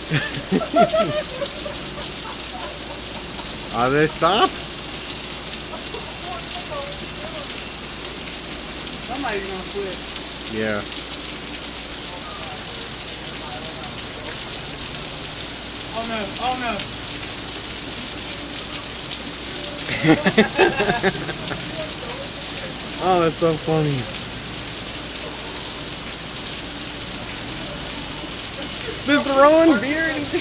Are they stop? Somebody's gonna quit. Yeah. Oh no, oh no. Oh, that's so funny. They're throwing beer at each other.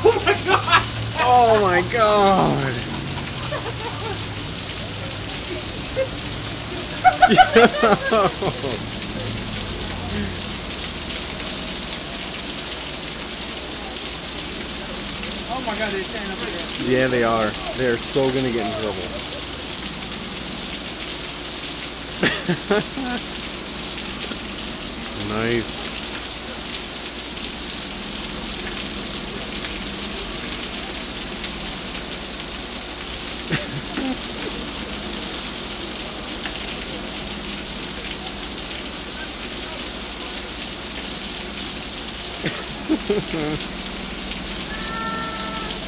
Oh my god! Oh my god. Oh my god, they're standing up there. Yeah, they are. They're so gonna get in trouble. Nice.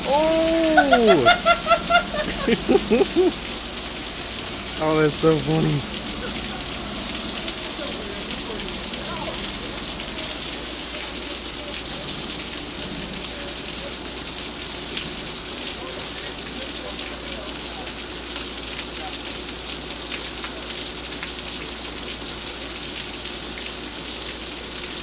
Oh! Oh, that's so funny.